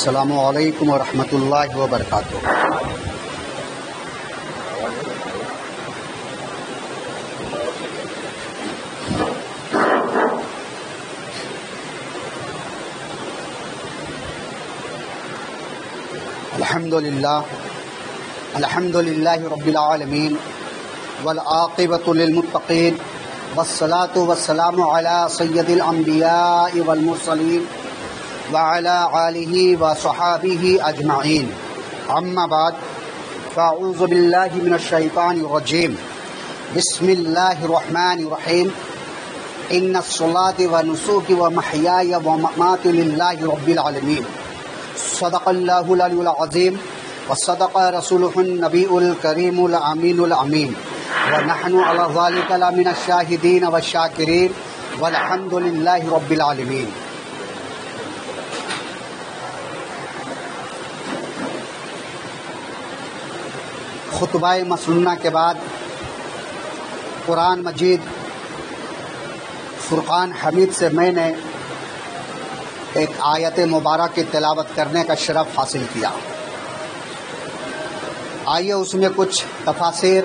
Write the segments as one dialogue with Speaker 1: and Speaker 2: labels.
Speaker 1: السلام علیکم ورحمۃ اللہ وبرکاتہ۔ الحمد للہ رب العالمین والعاقبۃ للمتقین والصلاة والسلام علی سید الانبیاء والمرسلین وعلی آلہ وصحابہ اجمعین، اما بعد فاعوذ باللہ من الشیطان الرجیم، بسم اللہ الرحمن الرحیم، ان الصلاة ونسوک ومحیای ومماتی للہ رب العالمین، صدق اللہ العلی العظیم وصدق رسولہ النبی الکریم الامین الامین، ونحن علی ذلک لمن الشاہدین والشاکرین والحمد للہ رب العالمین۔ خطبہ مسنونہ کے بعد قرآن مجید فرقان حمید سے میں نے ایک آیت مبارک کی تلاوت کرنے کا شرف حاصل کیا۔ آئیے اس میں کچھ تفاسیر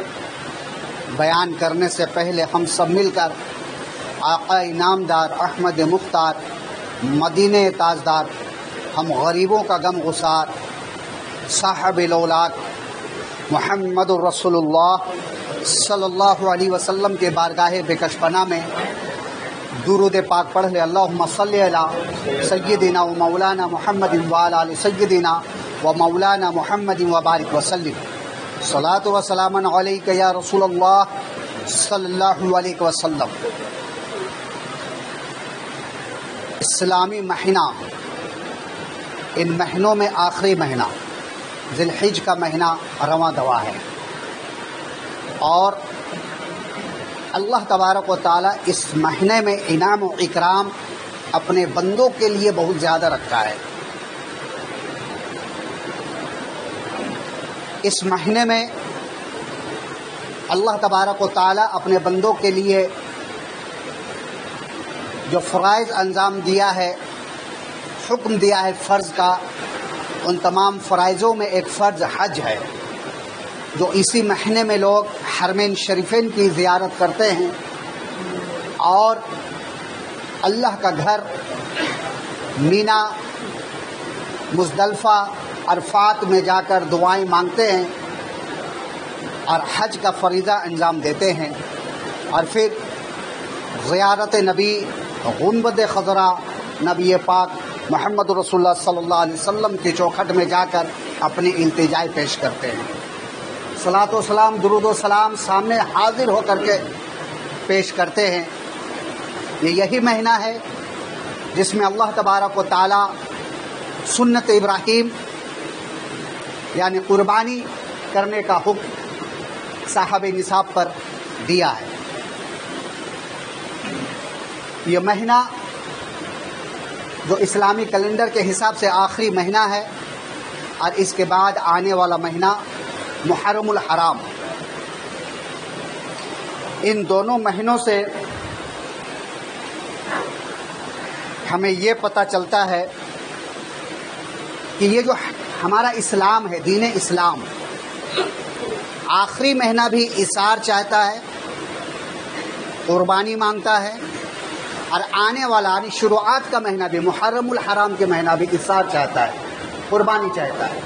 Speaker 1: بیان کرنے سے پہلے ہم سب مل کر آقا انعامدار احمد مختار مدینہ تاجدار، ہم غریبوں کا غم گسار، صاحب الاولاد محمد الرسول اللہ صلی اللہ علیہ وسلم کے بارگاہ بکش پناہ میں درود پاک پڑھ لے۔ اللہم صلی علی سیدنا و مولانا محمد وعلی آل سیدنا و مولانا محمد وبارک وسلم، صلاۃ و سلام علیک یا رسول اللہ صلی اللہ علیہ وسلم۔ اسلامی مہینہ، ان مہینوں میں آخری مہینہ ذی الحج کا مہینہ رواں دوا ہے، اور اللہ تبارک و تعالیٰ اس مہینے میں انعام و اکرام اپنے بندوں کے لیے بہت زیادہ رکھا ہے۔ اس مہینے میں اللہ تبارک و تعالیٰ اپنے بندوں کے لیے جو فرائض انجام دیا ہے، حکم دیا ہے فرض کا، ان تمام فرائضوں میں ایک فرض حج ہے، جو اسی مہینے میں لوگ حرمین شریفین کی زیارت کرتے ہیں اور اللہ کا گھر مینا، مزدلفہ، عرفات میں جا کر دعائیں مانگتے ہیں اور حج کا فریضہ انجام دیتے ہیں، اور پھر زیارت نبی گنبد خضرا نبی پاک محمد رسول اللہ صلی اللہ علیہ وسلم کی چوکھٹ میں جا کر اپنی التجائے پیش کرتے ہیں۔ صلاۃ و سلام، درود و سلام سامنے حاضر ہو کر کے پیش کرتے ہیں۔ یہی مہینہ ہے جس میں اللہ تبارک و تعالی سنت ابراہیم یعنی قربانی کرنے کا حکم صاحب نصاب پر دیا ہے۔ یہ مہینہ جو اسلامی کیلنڈر کے حساب سے آخری مہینہ ہے، اور اس کے بعد آنے والا مہینہ محرم الحرام، ان دونوں مہینوں سے ہمیں یہ پتہ چلتا ہے کہ یہ جو ہمارا اسلام ہے، دین اسلام، آخری مہینہ بھی اثار چاہتا ہے، قربانی مانگتا ہے، اور آنے والا یعنی شروعات کا مہینہ بھی، محرم الحرام کے مہینہ بھی اثار چاہتا ہے، قربانی چاہتا ہے۔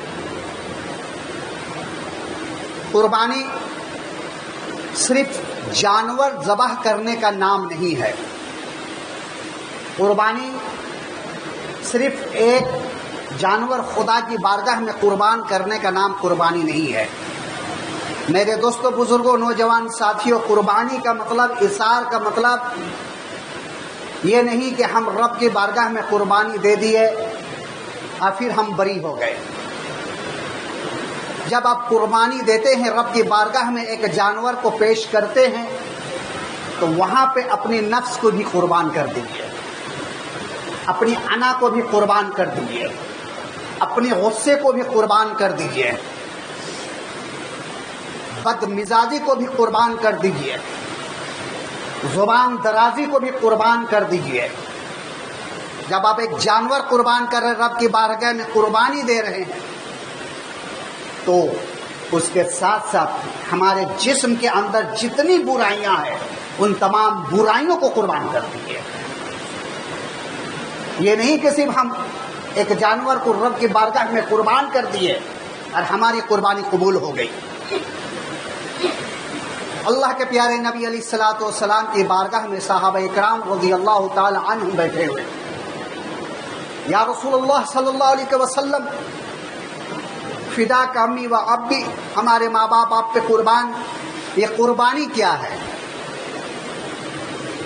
Speaker 1: قربانی صرف جانور ذبح کرنے کا نام نہیں ہے، قربانی صرف ایک جانور خدا کی بارگاہ میں قربان کرنے کا نام قربانی نہیں ہے۔ میرے دوستوں، بزرگوں، نوجوان ساتھیوں، قربانی کا مطلب، اثار کا مطلب یہ نہیں کہ ہم رب کی بارگاہ میں قربانی دے دیے اور پھر ہم بری ہو گئے۔ جب آپ قربانی دیتے ہیں، رب کی بارگاہ میں ایک جانور کو پیش کرتے ہیں، تو وہاں پہ اپنے نفس کو بھی قربان کر دیجیے، اپنی انا کو بھی قربان کر دیجیے، اپنے غصے کو بھی قربان کر دیجیے، بد مزاجی کو بھی قربان کر دیجیے، زبان درازی کو بھی قربان کر دیجیے، جب آپ ایک جانور قربان کر رہے رب کی بارگاہ میں قربانی دے رہے ہیں تو اس کے ساتھ ساتھ ہمارے جسم کے اندر جتنی برائیاں ہیں ان تمام برائیوں کو قربان کر دیجیے. یہ نہیں کہ صرف ہم ایک جانور کو رب کی بارگاہ میں قربان کر دیے اور ہماری قربانی قبول ہو گئی. اللہ کے پیارے نبی علیہ الصلوۃ والسلام کی بارگاہ میں صحابہ کرام رضی اللہ تعالی عنہم بیٹھے ہوئے. یا رسول اللہ صلی اللہ علیہ وسلم فدا کا امی و ابی، ہمارے ماں باپ آپ پہ قربان، یہ قربانی کیا ہے؟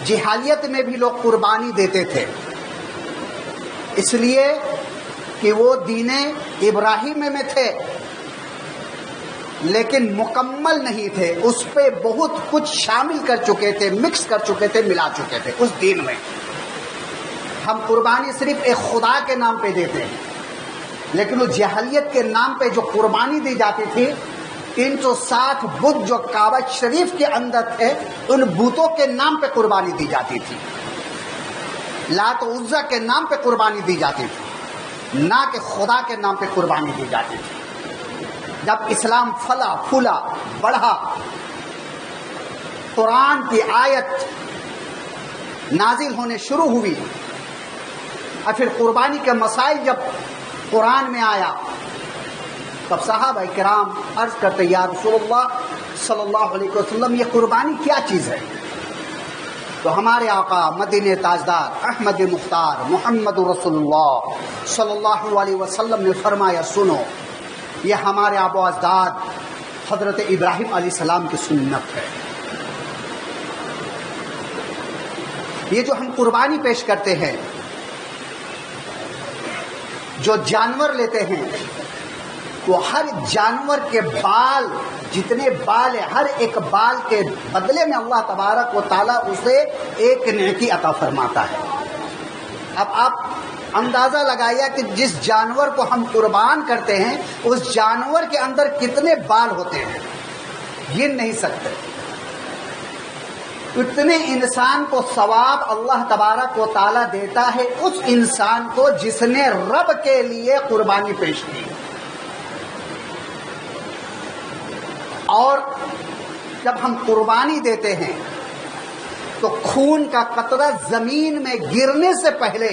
Speaker 1: جاہلیت میں بھی لوگ قربانی دیتے تھے، اس لیے کہ وہ دین ابراہیم میں تھے لیکن مکمل نہیں تھے، اس پہ بہت کچھ شامل کر چکے تھے، مکس کر چکے تھے، ملا چکے تھے اس دین میں. ہم قربانی صرف ایک خدا کے نام پہ دیتے ہیں، لیکن وہ جاہلیت کے نام پہ جو قربانی دی جاتی تھی، 360 بت جو کعبہ شریف کے اندر تھے ان بتوں کے نام پہ قربانی دی جاتی تھی. لات و عزا کے نام پہ قربانی دی جاتی تھی، نہ کہ خدا کے نام پہ قربانی دی جاتی تھی. جب اسلام پھلا پھولا بڑھا، قرآن کی آیت نازل ہونے شروع ہوئی اور پھر قربانی کے مسائل جب قرآن میں آیا تب صحابہ کرام عرض کرتے یا رسول اللہ صلی اللہ علیہ وسلم یہ قربانی کیا چیز ہے؟ تو ہمارے آقا مدینہ تاجدار احمد مختار محمد رسول اللہ صلی اللہ علیہ وسلم نے فرمایا سنو، یہ ہمارے آبا و اجداد حضرت ابراہیم علیہ السلام کی سنت ہے. یہ جو ہم قربانی پیش کرتے ہیں، جو جانور لیتے ہیں، وہ ہر جانور کے بال، جتنے بال ہیں، ہر ایک بال کے بدلے میں اللہ تبارک و تعالیٰ اسے ایک نیکی عطا فرماتا ہے. اب آپ اندازہ لگائیے کہ جس جانور کو ہم قربان کرتے ہیں اس جانور کے اندر کتنے بال ہوتے ہیں، گن نہیں سکتے. اتنے انسان کو ثواب اللہ تبارک و تعالیٰ دیتا ہے اس انسان کو جس نے رب کے لیے قربانی پیش کی. اور جب ہم قربانی دیتے ہیں تو خون کا قطرہ زمین میں گرنے سے پہلے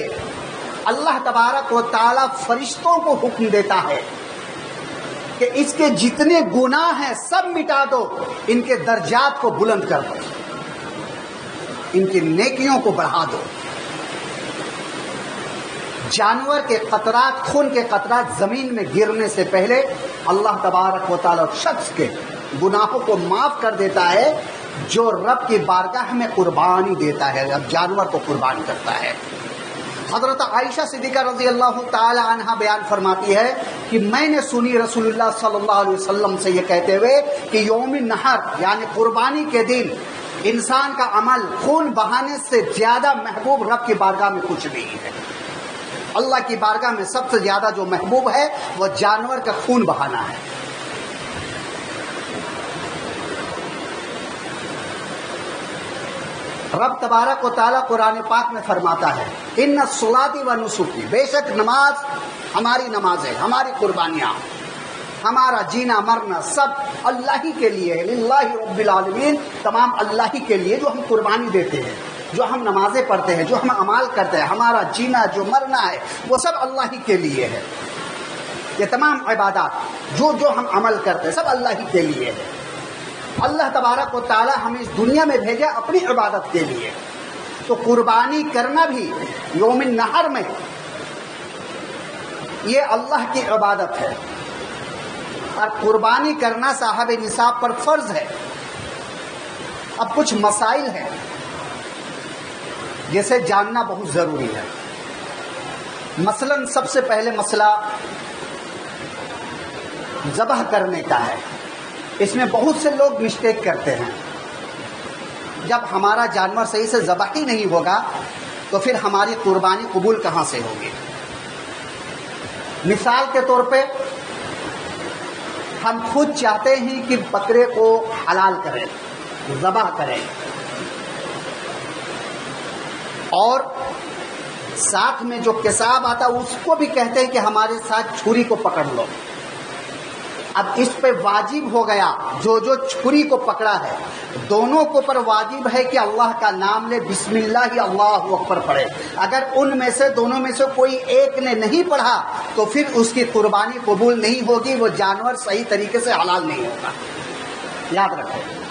Speaker 1: اللہ تبارک و تعالیٰ فرشتوں کو حکم دیتا ہے کہ اس کے جتنے گناہ ہیں سب مٹا دو، ان کے درجات کو بلند کر دو، ان کی نیکیوں کو بڑھا دو. جانور کے قطرات، خون کے قطرات زمین میں گرنے سے پہلے اللہ تبارک و تعالیٰ شخص کے گناہوں کو معاف کر دیتا ہے جو رب کی بارگاہ میں قربانی دیتا ہے، اب جانور کو قربان کرتا ہے. حضرت عائشہ صدیقہ رضی اللہ تعالی عنہا بیان فرماتی ہے کہ میں نے سنی رسول اللہ صلی اللہ علیہ وسلم سے یہ کہتے ہوئے کہ یوم النحر یعنی قربانی کے دن انسان کا عمل خون بہانے سے زیادہ محبوب رب کی بارگاہ میں کچھ نہیں ہے. اللہ کی بارگاہ میں سب سے زیادہ جو محبوب ہے وہ جانور کا خون بہانا ہے. رب تبارک و تعالیٰ قرآن پاک میں فرماتا ہے ان الصلاۃ و نسکی، بے شک نماز ہماری نمازیں، ہماری قربانیاں، ہمارا جینا مرنا سب اللہ ہی کے لیے ہے. للہ رب العالمین، تمام اللہ ہی کے لیے. جو ہم قربانی دیتے ہیں، جو ہم نمازیں پڑھتے ہیں، جو ہم اعمال کرتے ہیں، ہمارا جینا جو مرنا ہے وہ سب اللہ ہی کے لیے ہے. یہ تمام عبادات جو ہم عمل کرتے ہیں سب اللہ ہی کے لیے ہے. اللہ تبارک و تعالیٰ ہمیں اس دنیا میں بھیجا اپنی عبادت کے لیے. تو قربانی کرنا بھی یوم النحر میں یہ اللہ کی عبادت ہے، اور قربانی کرنا صاحب نصاب پر فرض ہے. اب کچھ مسائل ہیں جسے جاننا بہت ضروری ہے. مثلا سب سے پہلے مسئلہ ذبح کرنے کا ہے. اس میں بہت سے لوگ مسٹیک کرتے ہیں. جب ہمارا جانور صحیح سے ذبح ہی نہیں ہوگا تو پھر ہماری قربانی قبول کہاں سے ہوگی؟ مثال کے طور پہ ہم خود چاہتے ہیں کہ بکرے کو حلال کریں، ذبح کریں، اور ساتھ میں جو قصاب آتا اس کو بھی کہتے ہیں کہ ہمارے ساتھ چھری کو پکڑ لو. اب اس پہ واجب ہو گیا جو چھری کو پکڑا ہے دونوں کو پر واجب ہے کہ اللہ کا نام لے, بسم اللہ اللہ اکبر پڑھے. اگر ان میں سے دونوں میں سے کوئی ایک نے نہیں پڑھا تو پھر اس کی قربانی قبول نہیں ہوگی, وہ جانور صحیح طریقے سے حلال نہیں ہوگا. یاد رکھیں,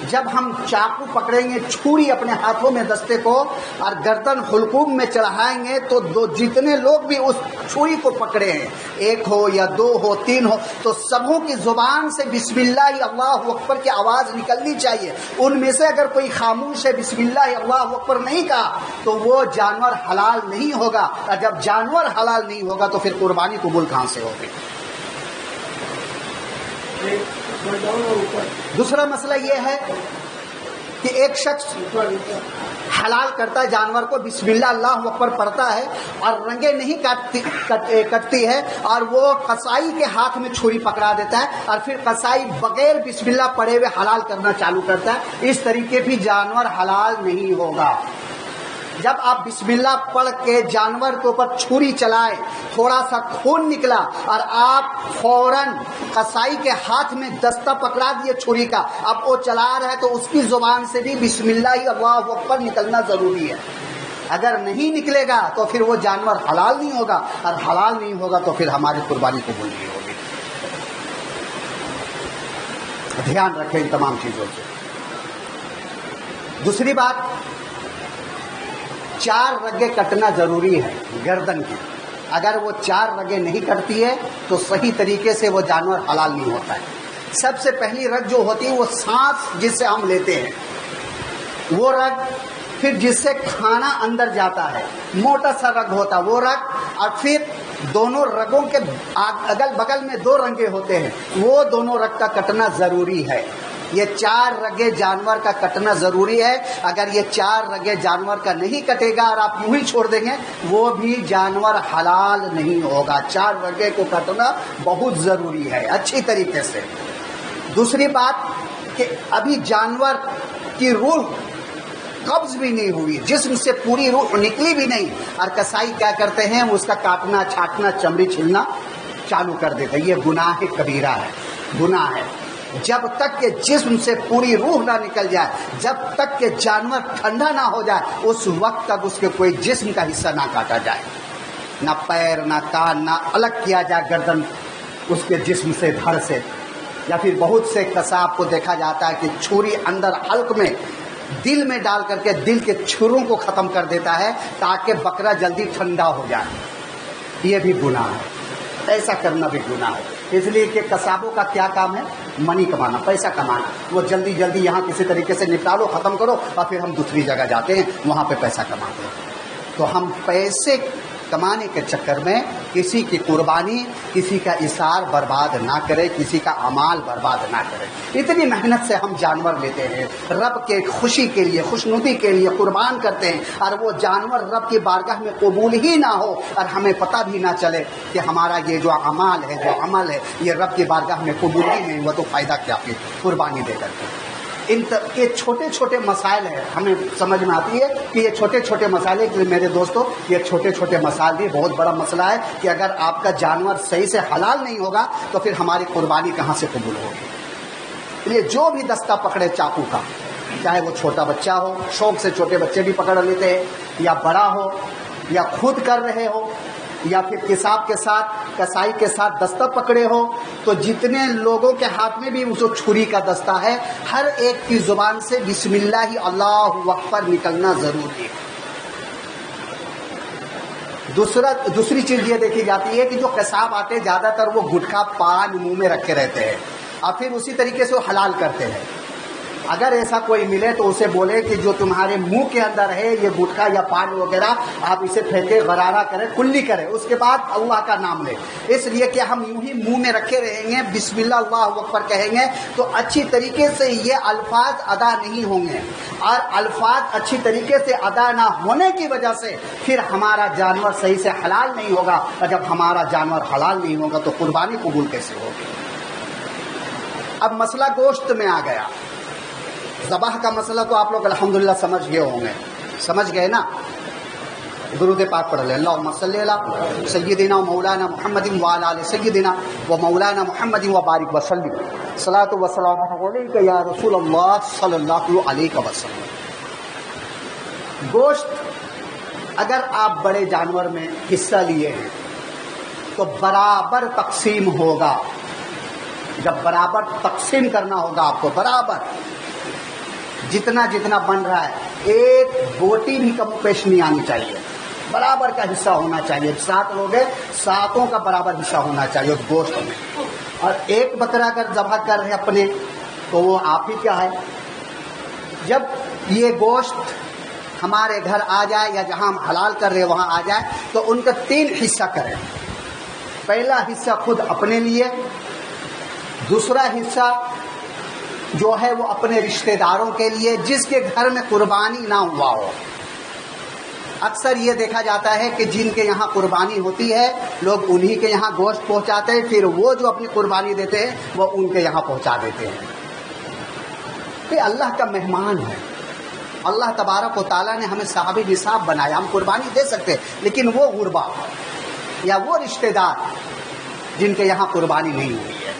Speaker 1: جب ہم چاقو پکڑیں گے, چھری اپنے ہاتھوں میں دستے کو اور گردن حلقوم میں چڑھائیں گے تو جتنے لوگ بھی اس چھری کو پکڑے ہیں, ایک ہو یا دو ہو تین ہو, تو سبوں کی زبان سے بسم اللہ اللہ اکبر کی آواز نکلنی چاہیے. ان میں سے اگر کوئی خاموش ہے بسم اللہ اللہ اکبر نہیں کہا تو وہ جانور حلال نہیں ہوگا, اور جب جانور حلال نہیں ہوگا تو پھر قربانی قبول کہاں سے ہوگی. دوسرا مسئلہ یہ ہے کہ ایک شخص حلال کرتا ہے جانور کو, بسم اللہ اللہ اکبر پڑھتا ہے اور رنگیں نہیں کٹتی ہے, اور وہ قصائی کے ہاتھ میں چھری پکڑا دیتا ہے, اور پھر قصائی بغیر بسم اللہ پڑھے ہوئے حلال کرنا چالو کرتا ہے. اس طریقے بھی جانور حلال نہیں ہوگا. جب آپ بسم اللہ پڑھ کے جانور کے اوپر چھری چلائے, تھوڑا سا خون نکلا اور آپ فوراً قصائی کے ہاتھ میں دستہ پکڑا دیے چھری کا, اب وہ چلا رہا ہے تو اس کی زبان سے بھی بسم اللہ اللہ اکبر نکلنا ضروری ہے. اگر نہیں نکلے گا تو پھر وہ جانور حلال نہیں ہوگا, اور حلال نہیں ہوگا تو پھر ہماری قربانی قبول نہیں ہوگی. دھیان رکھیں ان تمام چیزوں سے. دوسری بات, 4 رگیں کٹنا ضروری ہے گردن کی. اگر وہ 4 رگیں نہیں کٹتی ہے تو صحیح طریقے سے وہ جانور حلال نہیں ہوتا ہے. سب سے پہلی رگ جو ہوتی ہے وہ سانس جس سے ہم لیتے ہیں, وہ رگ, پھر جس سے کھانا اندر جاتا ہے موٹا سا رگ ہوتا ہے وہ رگ, اور پھر دونوں رگوں کے اگل بگل میں 2 رنگیں ہوتے ہیں, وہ دونوں رگ کا کٹنا ضروری ہے. یہ 4 رگیں جانور کا کٹنا ضروری ہے. اگر یہ 4 رگیں جانور کا نہیں کٹے گا اور آپ یوں ہی چھوڑ دیں گے, وہ بھی جانور حلال نہیں ہوگا. 4 رگیں کو کٹنا بہت ضروری ہے اچھی طریقے سے. دوسری بات کہ ابھی جانور کی روح قبض بھی نہیں ہوئی, جسم سے پوری روح نکلی بھی نہیں, اور کسائی کیا کرتے ہیں, اس کا کاٹنا چھاٹنا چمڑی چھلنا چالو کر دیتے ہیں. یہ گناہ کبیرہ ہے, گناہ ہے. جب تک کہ جسم سے پوری روح نہ نکل جائے, جب تک کہ جانور ٹھنڈا نہ ہو جائے, اس وقت تک اس کے کوئی جسم کا حصہ نہ کاٹا جائے, نہ پیر نہ کان, نہ الگ کیا جائے گردن اس کے جسم سے, دھڑ سے. یا پھر بہت سے قصاب کو دیکھا جاتا ہے کہ چھری اندر حلق میں دل میں ڈال کر کے دل کے چھروں کو ختم کر دیتا ہے تاکہ بکرا جلدی ٹھنڈا ہو جائے. یہ بھی گناہ ہے, ایسا کرنا بھی گناہ ہے. اس لیے کہ قصابوں کا کیا کام ہے, منی کمانا, پیسہ کمانا. وہ جلدی جلدی یہاں کسی طریقے سے نپٹا لو, ختم کرو, اور پھر ہم دوسری جگہ جاتے ہیں, وہاں پہ پیسہ کماتے ہیں. تو ہم پیسے کمانے کے چکر میں کسی کی قربانی, کسی کا اثار برباد نہ کرے, کسی کا اعمال برباد نہ کرے. اتنی محنت سے ہم جانور لیتے ہیں, رب کے خوشی کے لیے, خوشنودی کے لیے قربان کرتے ہیں, اور وہ جانور رب کی بارگاہ میں قبول ہی نہ ہو, اور ہمیں پتہ بھی نہ چلے کہ ہمارا یہ جو اعمال ہے, جو عمل ہے, یہ رب کی بارگاہ میں قبول ہی نہیں ہوا, تو فائدہ کیا پھر قربانی دے کر کے. یہ چھوٹے چھوٹے مسائل ہیں, ہمیں سمجھ میں آتی ہے کہ یہ چھوٹے چھوٹے مسائل ہیں. کہ میرے دوستو, یہ چھوٹے چھوٹے مسائل بھی بہت بڑا مسئلہ ہے کہ اگر آپ کا جانور صحیح سے حلال نہیں ہوگا تو پھر ہماری قربانی کہاں سے قبول ہوگی. یہ جو بھی دستہ پکڑے چاقو کا, چاہے وہ چھوٹا بچہ ہو, شوق سے چھوٹے بچے بھی پکڑ لیتے ہیں, یا بڑا ہو, یا خود کر رہے ہو, یا پھر قصاب کے ساتھ, کسائی کے ساتھ دستہ پکڑے ہو, تو جتنے لوگوں کے ہاتھ میں بھی اس چھری کا دستہ ہے, ہر ایک کی زبان سے بسم اللہ اللہ اکبر نکلنا ضروری ہے. دوسری چیز یہ دیکھی جاتی ہے کہ جو قصاب آتے زیادہ تر وہ گٹکا پان منہ میں رکھے رہتے ہیں, اور پھر اسی طریقے سے وہ حلال کرتے ہیں. اگر ایسا کوئی ملے تو اسے بولے کہ جو تمہارے منہ کے اندر ہے یہ گٹکا یا پان وغیرہ, آپ اسے پھینکے, غرارہ کریں, کلی کریں, اس کے بعد اللہ کا نام لیں. اس لیے کہ ہم یوں ہی منہ میں رکھے رہیں گے, بسم اللہ اللہ اکبر کہیں گے, تو اچھی طریقے سے یہ الفاظ ادا نہیں ہوں گے, اور الفاظ اچھی طریقے سے ادا نہ ہونے کی وجہ سے پھر ہمارا جانور صحیح سے حلال نہیں ہوگا, اور جب ہمارا جانور حلال نہیں ہوگا تو قربانی قبول کیسے ہوگی. اب مسئلہ گوشت میں آ گیا. ذبح کا مسئلہ تو آپ لوگ الحمدللہ سمجھ گئے ہوں گے, سمجھ گئے نا. درود پاک پڑھ لیں. اللہم صلی علی سیدنا مولانا محمد و علی آل سیدنا و مولانا محمد و بارک وسلم. صلاۃ و سلام علیک یا رسول اللہ صلی اللہ علیہ وسلم. گوشت اگر آپ بڑے جانور میں حصہ لیے ہیں تو برابر تقسیم ہوگا. جب برابر تقسیم کرنا ہوگا آپ کو، برابر جتنا جتنا بن رہا ہے، ایک بوٹی بھی کم پیش نہیں آنی چاہیے، برابر کا حصہ ہونا چاہیے. 7 لوگ ہیں، 7 کا برابر حصہ ہونا چاہیے اس گوشت میں. اور ایک بکرا اگر ذبح کر رہے اپنے تو وہ آپ ہی کیا ہے. جب یہ گوشت ہمارے گھر آ جائے یا جہاں ہم حلال کر رہے وہاں آ جائے تو ان کا 3 حصہ کریں. پہلا حصہ خود اپنے لیے، دوسرا حصہ جو ہے وہ اپنے رشتہ داروں کے لیے جس کے گھر میں قربانی نہ ہوا ہو. اکثر یہ دیکھا جاتا ہے کہ جن کے یہاں قربانی ہوتی ہے لوگ انہی کے یہاں گوشت پہنچاتے ہیں، پھر وہ جو اپنی قربانی دیتے ہیں وہ ان کے یہاں پہنچا دیتے ہیں. یہ اللہ کا مہمان ہے. اللہ تبارک و تعالیٰ نے ہمیں صاحب نصاب بنایا، ہم قربانی دے سکتے ہیں، لیکن وہ غربا یا وہ رشتہ دار جن کے یہاں قربانی نہیں ہوئی ہے،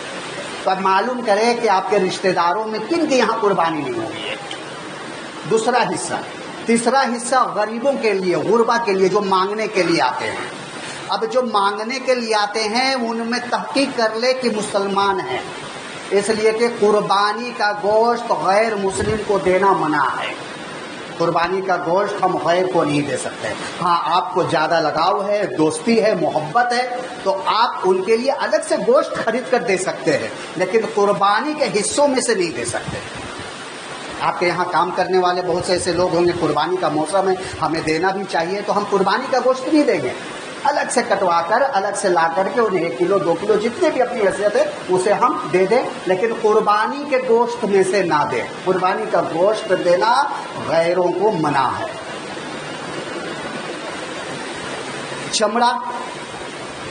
Speaker 1: تو اب معلوم کرے کہ آپ کے رشتہ داروں میں کن کے یہاں قربانی نہیں ہوئی ہے. دوسرا حصہ. تیسرا حصہ غریبوں کے لیے، غربا کے لیے جو مانگنے کے لیے آتے ہیں. اب جو مانگنے کے لیے آتے ہیں ان میں تحقیق کر لے کہ مسلمان ہیں، اس لیے کہ قربانی کا گوشت غیر مسلم کو دینا منع ہے. قربانی کا گوشت ہم غیر کو نہیں دے سکتے. ہاں آپ کو زیادہ لگاؤ ہے، دوستی ہے، محبت ہے تو آپ ان کے لیے الگ سے گوشت خرید کر دے سکتے ہیں، لیکن قربانی کے حصوں میں سے نہیں دے سکتے. آپ کے یہاں کام کرنے والے بہت سے ایسے لوگ ہوں گے، قربانی کا موسم ہے ہمیں دینا بھی چاہیے، تو ہم قربانی کا گوشت نہیں دیں گے، الگ سے کٹوا کر الگ سے لا کر کے انہیں 1 کلو 2 کلو جتنے بھی اپنی حیثیت ہے اسے ہم دے دیں، لیکن قربانی کے گوشت میں سے نہ دیں. قربانی کا گوشت دینا غیروں کو منع ہے. چمڑا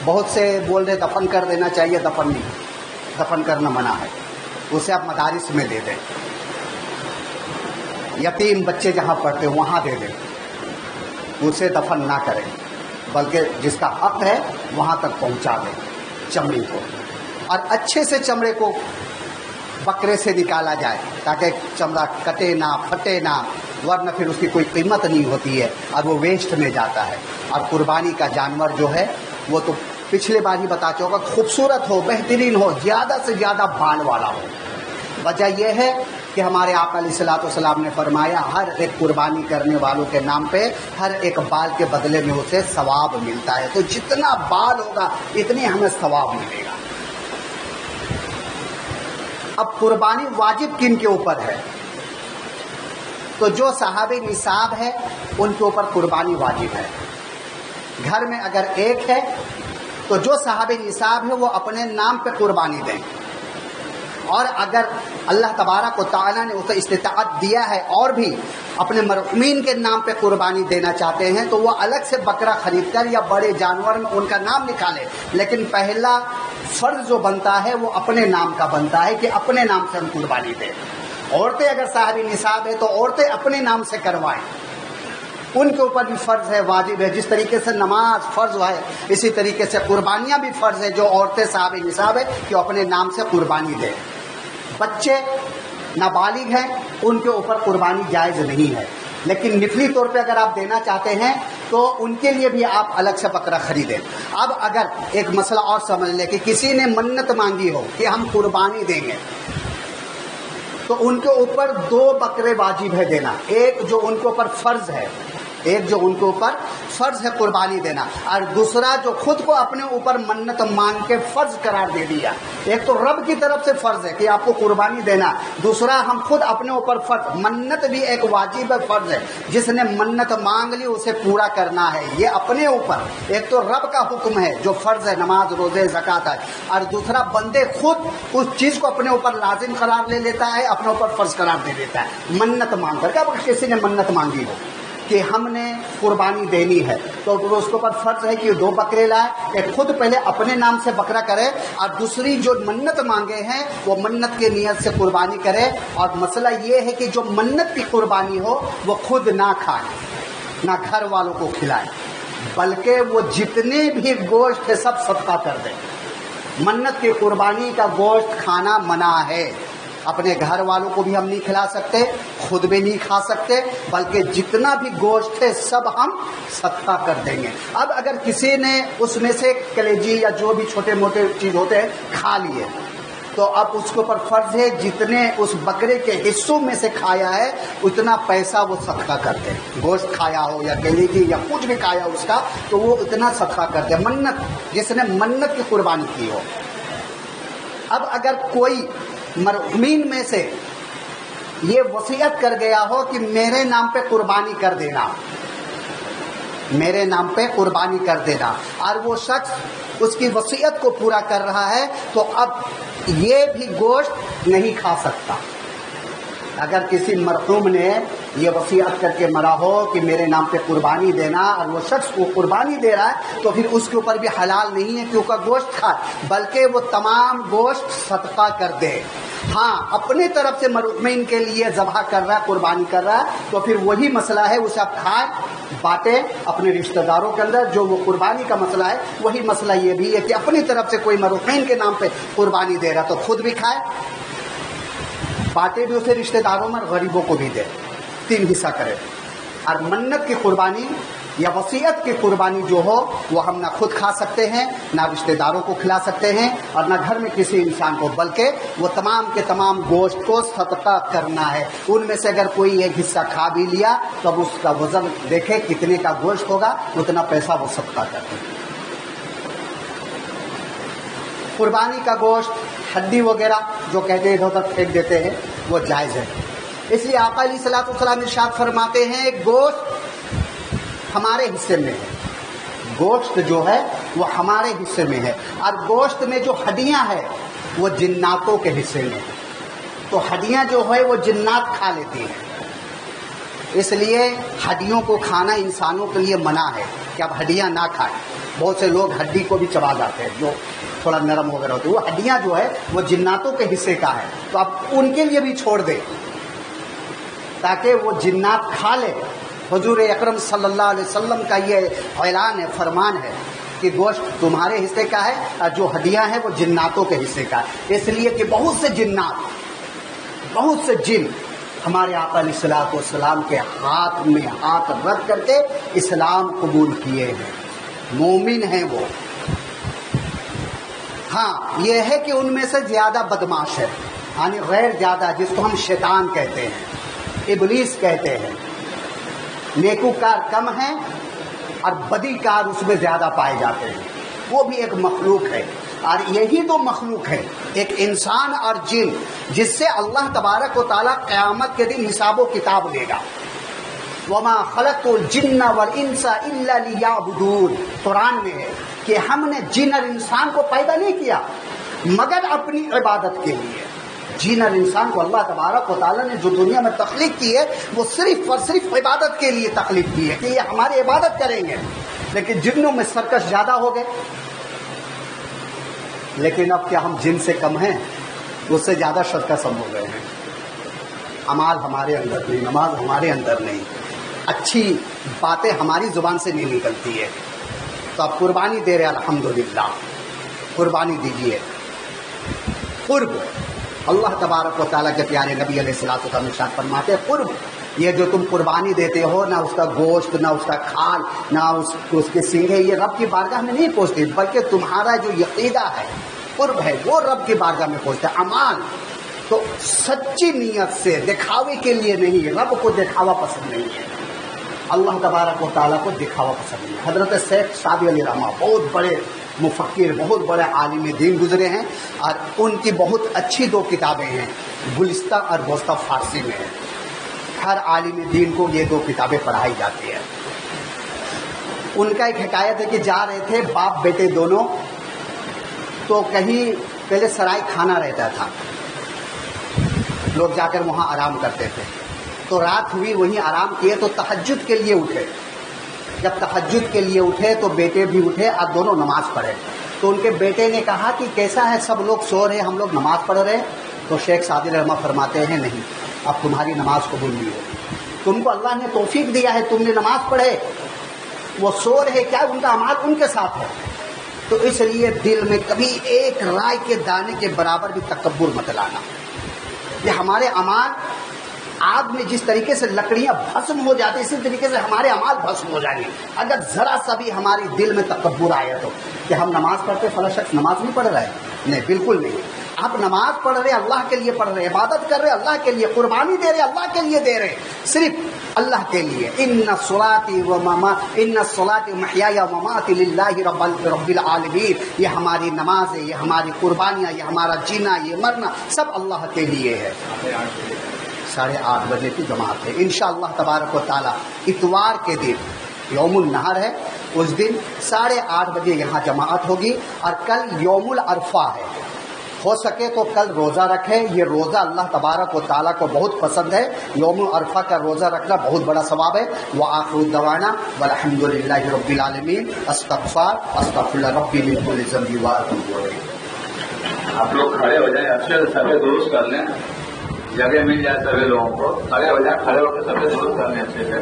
Speaker 1: بہت سے بول رہے دفن کر دینا چاہیے، دفن نہیں، دفن کرنا منع ہے. اسے آپ مدارس میں دے دیں، یتیم بچے جہاں پڑھتے ہیں وہاں دے دیں، اسے دفن نہ کریں، بلکہ جس کا حق ہے وہاں تک پہنچا دیں چمڑے کو. اور اچھے سے چمڑے کو بکرے سے نکالا جائے تاکہ چمڑا کٹے نہ، پھٹے نہ، ورنہ پھر اس کی کوئی قیمت نہیں ہوتی ہے اور وہ ویسٹ میں جاتا ہے. اور قربانی کا جانور جو ہے وہ تو پچھلے بار ہی بتا چکا، خوبصورت ہو، بہترین ہو، زیادہ سے زیادہ بال والا ہو. وجہ یہ ہے کہ ہمارے آقا علیہ الصلوۃ والسلام نے فرمایا ہر ایک قربانی کرنے والوں کے نام پہ ہر ایک بال کے بدلے میں اسے ثواب ملتا ہے. تو جتنا بال ہوگا اتنی ہمیں ثواب ملے گا. اب قربانی واجب کن کے اوپر ہے؟ تو جو صاحب نصاب ہے ان کے اوپر قربانی واجب ہے. گھر میں اگر ایک ہے تو جو صاحب نصاب ہے وہ اپنے نام پہ قربانی دیں. اور اگر اللہ تبارک و تعالیٰ نے اسے استطاعت دیا ہے اور بھی اپنے مرحومین کے نام پہ قربانی دینا چاہتے ہیں تو وہ الگ سے بکرا خرید کر یا بڑے جانور میں ان کا نام نکالے. لیکن پہلا فرض جو بنتا ہے وہ اپنے نام کا بنتا ہے کہ اپنے نام سے ہم قربانی دیں. عورتیں اگر صاحب نصاب ہے تو عورتیں اپنے نام سے کروائیں، ان کے اوپر بھی فرض ہے، واجب ہے. جس طریقے سے نماز فرض ہے اسی طریقے سے قربانیاں بھی فرض ہے. جو عورتیں صاحب نصاب ہے کہ اپنے نام سے قربانی دیں. بچے نابالغ ہیں ان کے اوپر قربانی جائز نہیں ہے، لیکن نفلی طور پہ اگر آپ دینا چاہتے ہیں تو ان کے لیے بھی آپ الگ سے بکرا خریدیں. اب اگر ایک مسئلہ اور سمجھ لیں کہ کسی نے منت مانگی ہو کہ ہم قربانی دیں گے تو ان کے اوپر 2 بکرے واجب ہے دینا. ایک جو ان کے اوپر فرض ہے، ایک جو ان کے اوپر فرض ہے قربانی دینا، اور دوسرا جو خود کو اپنے اوپر منت مانگ کے فرض قرار دے دیا. ایک تو رب کی طرف سے فرض ہے کہ آپ کو قربانی دینا، دوسرا ہم خود اپنے اوپر فرض. منت بھی ایک واجب ہے، فرض ہے. جس نے منت مانگ لی اسے پورا کرنا ہے، یہ اپنے اوپر. ایک تو رب کا حکم ہے جو فرض ہے، نماز روزے زکوٰۃ ہے، اور دوسرا بندے خود اس چیز کو اپنے اوپر لازم قرار لے لیتا ہے، اپنے اوپر فرض قرار دے دیتا ہے منت مانگ کر. اب کسی نے منت مانگی ہو کہ ہم نے قربانی دینی ہے تو اس کے اوپر فرض ہے کہ 2 بکرے لائے، ایک خود پہلے اپنے نام سے بکرا کرے اور دوسری جو منت مانگے ہیں وہ منت کی نیت سے قربانی کرے. اور مسئلہ یہ ہے کہ جو منت کی قربانی ہو وہ خود نہ کھائے نہ گھر والوں کو کھلائے. بلکہ وہ جتنے بھی گوشت ہے سب صدقہ کر دیں۔ منت کی قربانی کا گوشت کھانا منع ہے، اپنے گھر والوں کو بھی ہم نہیں کھلا سکتے، خود بھی نہیں کھا سکتے، بلکہ جتنا بھی گوشت ہے سب ہم صدقہ کر دیں گے۔ اب اگر کسی نے اس میں سے کلیجی یا جو بھی چھوٹے موٹے چیز ہوتے ہیں کھا لیے، تو اب اس کے اوپر فرض ہے جتنے اس بکرے کے حصوں میں سے کھایا ہے اتنا پیسہ وہ صدقہ کر دے۔ گوشت کھایا ہو یا کلیجی یا کچھ بھی کھایا اس کا تو وہ اتنا صدقہ کر دے، منت جس نے منت کی قربانی کی ہو۔ اب اگر کوئی مرحومین میں سے یہ وصیت کر گیا ہو کہ میرے نام پہ قربانی کر دینا، میرے نام پہ قربانی کر دینا، اور وہ شخص اس کی وصیت کو پورا کر رہا ہے، تو اب یہ بھی گوشت نہیں کھا سکتا۔ اگر کسی مرحوم نے یہ وصیت کر کے مرا ہو کہ میرے نام پہ قربانی دینا، اور وہ شخص کو قربانی دے رہا ہے، تو پھر اس کے اوپر بھی حلال نہیں ہے کہ اس کا گوشت کھائے، بلکہ وہ تمام گوشت صدقہ کر دے۔ ہاں، اپنے طرف سے مرحومین کے لیے ذبح کر رہا ہے، قربانی کر رہا ہے، تو پھر وہی مسئلہ ہے، اسے آپ کھائیں، بانٹیں اپنے رشتہ داروں کے اندر، جو وہ قربانی کا مسئلہ ہے۔ وہی مسئلہ یہ بھی ہے کہ اپنی طرف سے کوئی مرحومین کے نام پہ قربانی دے رہا تو خود بھی کھائے، بانٹے بھی اسے رشتہ داروں میں، غریبوں کو بھی دے، 3 حصہ کرے۔ اور منت کی قربانی یا وصیت کی قربانی جو ہو وہ ہم نہ خود کھا سکتے ہیں، نہ رشتہ داروں کو کھلا سکتے ہیں، اور نہ گھر میں کسی انسان کو، بلکہ وہ تمام کے تمام گوشت کو صدقہ کرنا ہے۔ ان میں سے اگر کوئی ایک حصہ کھا بھی لیا تو اب اس کا وزن دیکھے کتنے کا گوشت ہوگا، اتنا پیسہ وہ صدقہ کر دے۔ قربانی کا گوشت ہڈی وغیرہ جو کہتے ہیں ادھر ادھر پھینک دیتے ہیں وہ جائز ہے، اس لیے آقا علیہ الصلوۃ والسلام ارشاد فرماتے ہیں گوشت ہمارے حصے میں ہے، گوشت جو ہے وہ ہمارے حصے میں ہے، اور گوشت میں جو ہڈیاں ہیں وہ جناتوں کے حصے میں ہے، تو ہڈیاں جو ہے وہ جنات کھا لیتی ہیں، اس لیے ہڈیوں کو کھانا انسانوں کے لیے منع ہے کہ اب ہڈیاں نہ کھائیں۔ بہت سے لوگ ہڈی کو بھی چبا جاتے ہیں جو تھوڑا نرم وغیرہ ہوتی ہے، وہ ہڈیاں جو ہے وہ جناتوں کے حصے کا ہے، تو اب ان کے لیے بھی چھوڑ دیں تاکہ وہ جنات کھا لے۔ حضور اکرم صلی اللہ علیہ وسلم کا یہ اعلان ہے، فرمان ہے کہ گوشت تمہارے حصے کا ہے اور جو ہڈیاں ہیں وہ جناتوں کے حصے کا ہے، اس لیے کہ بہت سے جنات، بہت سے جن ہمارے آقا علیہ الصلوۃ والسلام کے ہاتھ میں ہاتھ رکھ کر کے اسلام قبول کیے ہیں، مومن ہیں وہ۔ ہاں، یہ ہے کہ ان میں سے زیادہ بدماش ہے، یعنی غیر زیادہ، جس کو ہم شیطان کہتے ہیں، ابلیس کہتے ہیں، نیکوکار کم ہیں اور بدی کار اس میں زیادہ پائے جاتے ہیں، وہ بھی ایک مخلوق ہے، اور یہی تو مخلوق ہے، ایک انسان اور جن، جس سے اللہ تبارک و تعالیٰ قیامت کے دن حساب و کتاب لے گا۔ وَمَا خَلَقْتُ الْجِنَّ وَالْإِنسَ إِلَّا لِيَعْبُدُونَ، قرآن میں ہے کہ ہم نے جن اور انسان کو پیدا نہیں کیا مگر اپنی عبادت کے لیے۔ جن اور انسان کو اللہ تبارک و تعالیٰ نے جو دنیا میں تخلیق کی ہے وہ صرف اور صرف عبادت کے لیے تخلیق کی ہے کہ یہ ہماری عبادت کریں گے، لیکن جنوں میں سرکش زیادہ ہو گئے۔ لیکن اب کیا ہم جن سے کم ہیں؟ اس سے زیادہ سرکش ہم ہو گئے ہیں۔ اعمال ہمارے اندر نہیں، نماز ہمارے اندر نہیں، اچھی باتیں ہماری زبان سے نہیں نکلتی ہے، تو آپ قربانی دے رہے ہیں، الحمدللہ قربانی دیجیے۔ قرب، اللہ تبارک و تعالیٰ کے پیارے نبی علیہ الصلوۃ والسلام ارشاد فرماتے ہیں قرب، یہ جو تم قربانی دیتے ہو، نہ اس کا گوشت، نہ اس کا کھال، نہ اس کے سینگے، یہ رب کی بارگاہ میں نہیں پہنچتے، بلکہ تمہارا جو عقیدہ ہے، قرب ہے، وہ رب کی بارگاہ میں پہنچتا ہے۔ اعمال تو سچی نیت سے، دکھاوے کے لیے نہیں، رب کو دکھاوا پسند نہیں ہے، اللہ تبارک و تعالیٰ کو دکھاوا پسند نہیں ہے۔ حضرت شیخ سعدی علیہ رحمہ بہت بڑے مفکر، بہت بڑے عالم دین گزرے ہیں، اور ان کی بہت اچھی 2 کتابیں ہیں، گلستہ اور گوستہ فارسی میں ہے، ہر عالم دین کو یہ 2 کتابیں پڑھائی جاتی ہیں۔ ان کا ایک حکایت ہے کہ جا رہے تھے باپ بیٹے دونوں، تو کہیں پہلے سرائے کھانا رہتا تھا، لوگ جا کر وہاں آرام کرتے تھے، تو رات ہوئی وہیں آرام کیے، تو تہجد کے لیے اٹھے۔ جب تہجد کے لیے اٹھے تو بیٹے بھی اٹھے اور دونوں نماز پڑھے، تو ان کے بیٹے نے کہا کہ کیسا ہے، سب لوگ سو رہے، ہم لوگ نماز پڑھ رہے۔ تو شیخ سعدی رحمہ فرماتے ہیں نہیں، اب تمہاری نماز قبول نہیں ہوگی، تم کو اللہ نے توفیق دیا ہے، تم نے نماز پڑھے، وہ سو رہے کیا ان کا اعمال ان کے ساتھ ہے. تو اس لیے دل میں کبھی ایک رائے کے دانے کے برابر بھی تکبر مت لانا. یہ ہمارے اعمال آگ میں جس طریقے سے لکڑیاں بھسم ہو جاتی اسی طریقے سے ہمارے اعمال بھسم ہو جائیں گے اگر ذرا سا بھی ہماری دل میں تکبر آیا تو. کہ ہم نماز پڑھتے فلاں شخص نماز نہیں پڑھ رہا ہے, نہیں بالکل نہیں. آپ نماز پڑھ رہے اللہ کے لیے پڑھ رہے, عبادت کر رہے اللہ کے لیے, قربانی دے رہے اللہ کے لیے دے رہے, صرف اللہ کے لیے. ان صلاتی و محیای و مماتی للہ رب العالمین. یہ ہماری نماز ہے, یہ ہماری قربانیاں, یہ ہمارا جینا, یہ مرنا سب اللہ کے لیے ہے. 8:30 بجے کی جماعت ہے انشاءاللہ تبارک و تعالی. اتوار کے دن یوم النہر ہے, اس دن 8:30 بجے یہاں جماعت ہوگی. اور کل یوم العرفہ ہے, ہو سکے تو کل روزہ رکھیں. یہ روزہ اللہ تبارک و تعالیٰ کو بہت پسند ہے. یوم عرفہ کا روزہ رکھنا بہت بڑا ثواب ہے. وآخر دعوانا والحمد للہ رب العالمین. استغفر ربی من کل ذنب واتوب الیہ.
Speaker 2: آپ لوگ کھڑے ہو جائیں, اچھے سے سبھی درست کر لیں, جگہ مل جائے سبھی لوگوں کو. کھڑے ہو جائیں, کھڑے ہو کے سبھی درست کر لیں اچھے سے.